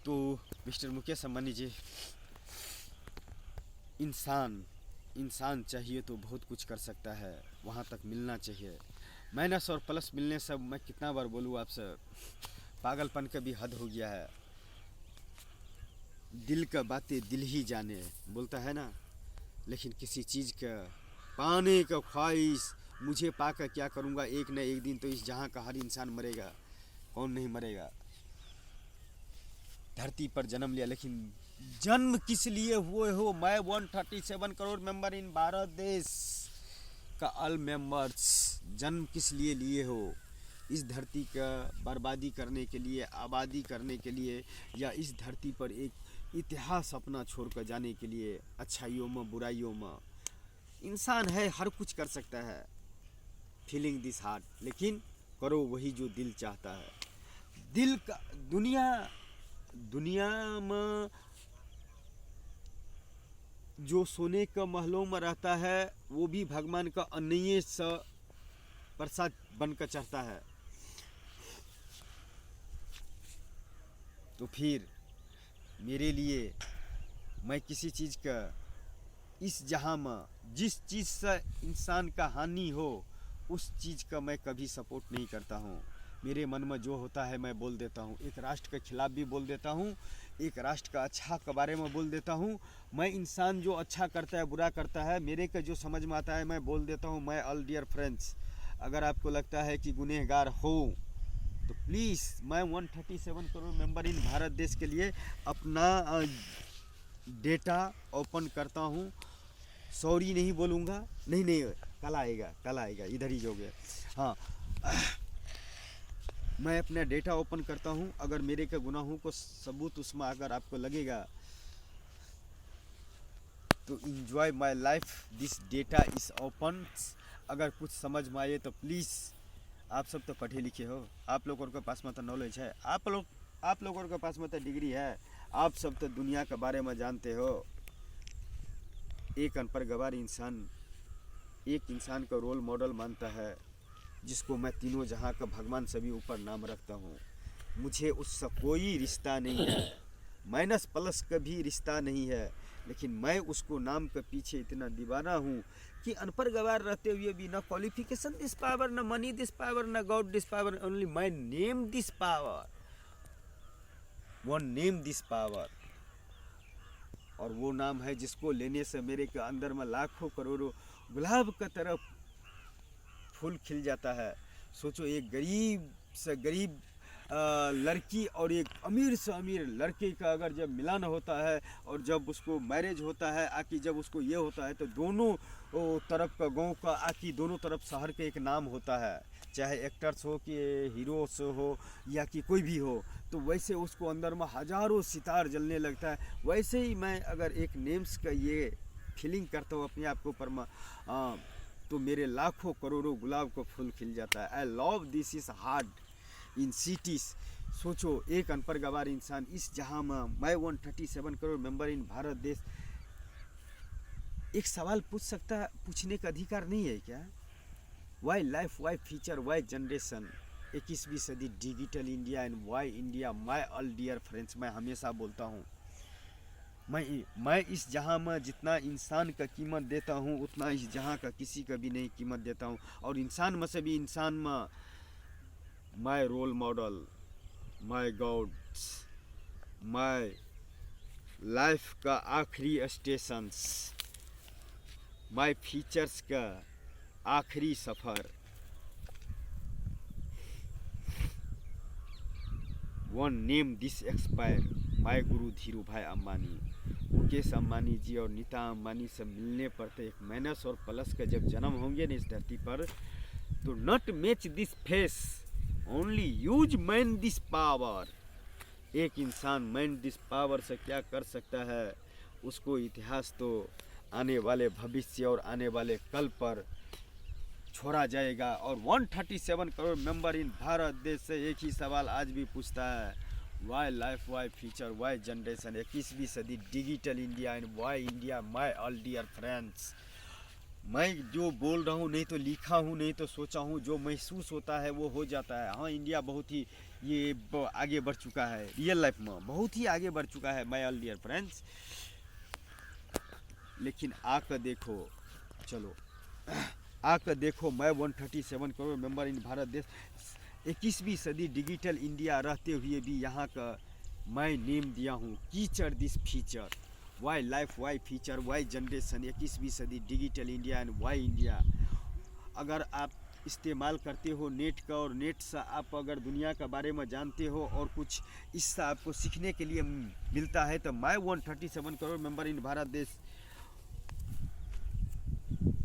तो मिस्टर मुकेश अंबानी जी, इंसान चाहिए तो बहुत कुछ कर सकता है, वहाँ तक मिलना चाहिए। माइनस और प्लस मिलने से मैं कितना बार बोलूँ आपसे, पागलपन का भी हद हो गया है। दिल का बातें दिल ही जाने बोलता है ना, लेकिन किसी चीज़ का पाने का ख्वाहिश, मुझे पाकर क्या करूँगा, एक न एक दिन तो इस जहाँ का हर इंसान मरेगा, कौन नहीं मरेगा। धरती पर जन्म लिया, लेकिन जन्म किस लिए हुए हो? मैं 137 करोड़ मेंबर इन भारत देश का ऑल मेंबर्स, जन्म किस लिए लिए हो? इस धरती का बर्बादी करने के लिए, आबादी करने के लिए, या इस धरती पर एक इतिहास अपना छोड़कर जाने के लिए? अच्छाइयों में बुराइयों में इंसान है, हर कुछ कर सकता है, फीलिंग दिस हार्ट, लेकिन करो वही जो दिल चाहता है। दिल का दुनिया में जो सोने का महलों में रहता है, वो भी भगवान का अन्य सा प्रसाद बनकर चढ़ता है। तो फिर मेरे लिए, मैं किसी चीज़ का इस जहाँ में जिस चीज़ से इंसान का हानि हो, उस चीज़ का मैं कभी सपोर्ट नहीं करता हूँ। मेरे मन में जो होता है मैं बोल देता हूँ। एक राष्ट्र के खिलाफ भी बोल देता हूँ, एक राष्ट्र का अच्छा के बारे में बोल देता हूँ। मैं इंसान जो अच्छा करता है, बुरा करता है, मेरे का जो समझ में आता है मैं बोल देता हूँ। मैं ऑल डियर फ्रेंड्स, अगर आपको लगता है कि गुनहगार हो तो प्लीज़, मैं 137 करोड़ मेंबर इन भारत देश के लिए अपना डेटा ओपन करता हूँ। सॉरी नहीं बोलूँगा, नहीं, कल आएगा, इधर ही जो गया। हाँ, मैं अपना डेटा ओपन करता हूँ। अगर मेरे के गुनाहों को सबूत उसमें अगर आपको लगेगा तो enjoy my life, this data is open. अगर कुछ समझ में आए तो प्लीज़, आप सब तो पढ़े लिखे हो, आप लोगों के पास में तो नॉलेज है, आप लोगों के पास में तो डिग्री है, आप सब तो दुनिया के बारे में जानते हो। एक अनपढ़ गवार इंसान एक इंसान का रोल मॉडल मानता है, जिसको मैं तीनों जहाँ का भगवान से भी ऊपर नाम रखता हूँ। मुझे उससे कोई रिश्ता नहीं है, माइनस प्लस का भी रिश्ता नहीं है, लेकिन मैं उसको नाम के पीछे इतना दीवाना हूँ कि अनपढ़ गवार रहते हुए भी ना क्वालिफिकेशन दिस पावर, ना मनी दिस पावर, ना God this power, only my name this power, one name this power. और वो नाम है जिसको लेने से मेरे के अंदर में लाखों करोड़ों गुलाब का तरफ फूल खिल जाता है। सोचो, एक गरीब से गरीब लड़की और एक अमीर से अमीर लड़के का अगर जब मिलन होता है और जब उसको मैरिज होता है, आकि जब उसको ये होता है, तो दोनों तरफ का गांव का, आकि दोनों तरफ शहर के एक नाम होता है, चाहे एक्टर्स हो कि हीरोस हो या कि कोई भी हो। तो वैसे उसको अंदर में हज़ारों सितार जलने लगता है। वैसे ही मैं अगर एक नेम्स का ये फीलिंग करता हूँ अपने आप के ऊपर में, तो मेरे लाखों करोड़ों गुलाब को फूल खिल जाता है। I love this is hard in cities. सोचो, एक अनपढ़ गवार इंसान इस जहाँ में, मैं 137 करोड़ मेंबर इन भारत देश, एक सवाल पूछने का अधिकार नहीं है क्या? Why life, why future, why generation, 21वीं सदी digital India and why India, my all dear friends. मैं हमेशा बोलता हूँ, मैं इस जहाँ में जितना इंसान का कीमत देता हूँ, उतना इस जहाँ का किसी का भी नहीं कीमत देता हूँ। और इंसान में से भी इंसान में my role model, my god, my life का आखिरी स्टेशंस, माय फीचर्स का आखिरी सफ़र, one name this expire, my guru Dhiru भाई अंबानी। मुकेश अंबानी जी और नीता अंबानी से मिलने पर तो एक माइनस और प्लस का जब जन्म होंगे ना इस धरती पर, तो not match this face, only use man this power. एक इंसान मैन दिस पावर से क्या कर सकता है, उसको इतिहास तो आने वाले भविष्य और आने वाले कल पर छोड़ा जाएगा। और 137 करोड़ मेंबर इन भारत देश से एक ही सवाल आज भी पूछता है, why life, why future, why generation, 21वीं सदी digital India and why India, my all dear friends. मैं जो बोल रहा हूँ नहीं तो लिखा हूँ, नहीं तो सोचा हूँ, जो महसूस होता है वो हो जाता है। हाँ, इंडिया बहुत ही ये आगे बढ़ चुका है, रियल लाइफ में बहुत ही आगे बढ़ चुका है माय ऑल डियर फ्रेंड्स। लेकिन आकर देखो, चलो आकर देखो, मैं 137 करोड़ मेंबर इन भारत देश, 21वीं सदी डिजिटल इंडिया रहते हुए भी यहाँ का मैं नेम दिया हूँ कीचड़ this feature, why life why feature why generation, 21वीं सदी digital India and why India. अगर आप इस्तेमाल करते हो नेट का, और नेट से आप अगर दुनिया के बारे में जानते हो और कुछ इससे आपको सीखने के लिए मिलता है, तो मैं 137 करोड़ मेंबर इन भारत देश,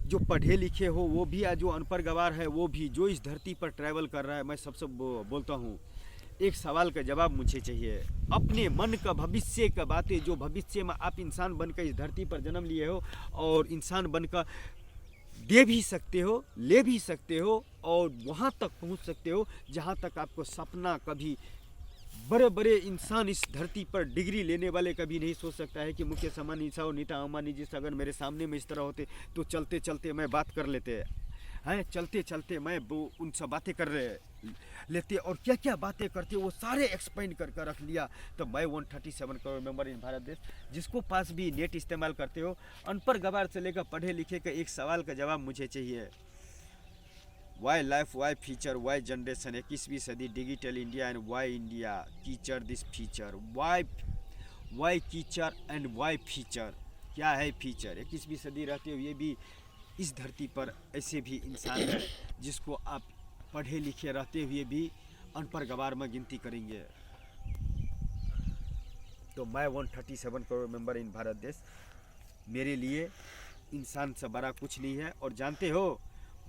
जो पढ़े लिखे हो वो भी, जो अनपढ़ गवार है वो भी, जो इस धरती पर ट्रैवल कर रहा है, मैं सबसे बोलता हूँ एक सवाल का जवाब मुझे चाहिए। अपने मन का भविष्य का बातें, जो भविष्य में आप इंसान बनकर इस धरती पर जन्म लिए हो और इंसान बनकर दे भी सकते हो, ले भी सकते हो, और वहाँ तक पहुँच सकते हो जहाँ तक आपको सपना कभी बड़े बड़े इंसान इस धरती पर डिग्री लेने वाले कभी नहीं सोच सकता है कि मुकेश अंबानी और नीता अंबानी जी से अगर मेरे सामने में इस तरह होते तो चलते चलते मैं बात कर लेते हैं, चलते चलते मैं उनसे बातें कर लेते, और क्या क्या बातें करते वो सारे एक्सप्लेन कर रख लिया। तो मैं 137 करोड़ मेंबर इन भारत देश, जिसको पास भी नेट इस्तेमाल करते हो, अनपढ़ गवार से लेकर पढ़े लिखे का एक सवाल का जवाब मुझे चाहिए। Why life why feature why generation, 21वीं सदी digital India and why India, कीचड़ दिस फीचर, वाई कीचड़ एंड वाई फीचर। क्या है फीचर? 21वीं सदी रहते हुए भी इस धरती पर ऐसे भी इंसान है जिसको आप पढ़े लिखे रहते हुए भी अनपढ़ गवार में गिनती करेंगे। तो मैं 137 करोड़ मेंबर इन भारत देश, मेरे लिए इंसान से बड़ा कुछ नहीं है। और जानते हो,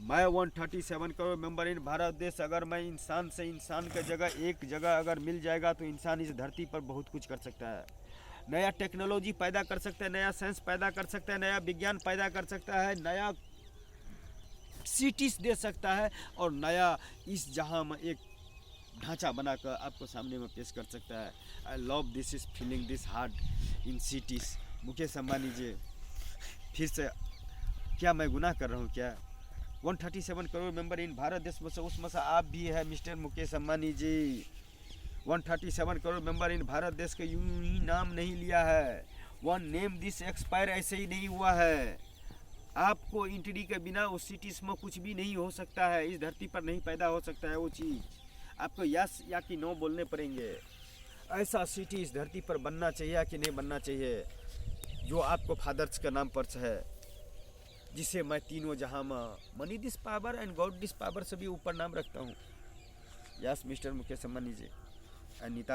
मैं 137 करोड़ मेंबर इन भारत देश, अगर मैं इंसान से इंसान का जगह एक जगह अगर मिल जाएगा तो इंसान इस धरती पर बहुत कुछ कर सकता है। नया टेक्नोलॉजी पैदा कर सकता है, नया साइंस पैदा कर सकता है, नया विज्ञान पैदा कर सकता है, नया सिटीज दे सकता है, और नया इस जहां में एक ढांचा बनाकर आपको सामने में पेश कर सकता है। I love this is feeling this hard in cities. Mukesh Ambani ji, फिर से क्या मैं गुनाह कर रहा हूँ क्या? 137 करोड़ मेंबर इन भारत देश में से उसमें से आप भी है mister Mukesh Ambani ji. 137 crore member in Bharat देश का यूं ही नाम नहीं लिया है, वन नेम दिस एक्सपायर ऐसे ही नहीं हुआ है। आपको इंट्री के बिना उस सिटीज में कुछ भी नहीं हो सकता है, इस धरती पर नहीं पैदा हो सकता है वो चीज़। आपको यस या कि नो बोलने पड़ेंगे। ऐसा सिटी इस धरती पर बनना चाहिए या कि नहीं बनना चाहिए, जो आपको फादर्स का नाम पर है, जिसे मैं तीनों जहां में money this power and God this power से भी ऊपर नाम रखता हूँ। यस मिस्टर मुकेश अंबानी जी, अनिता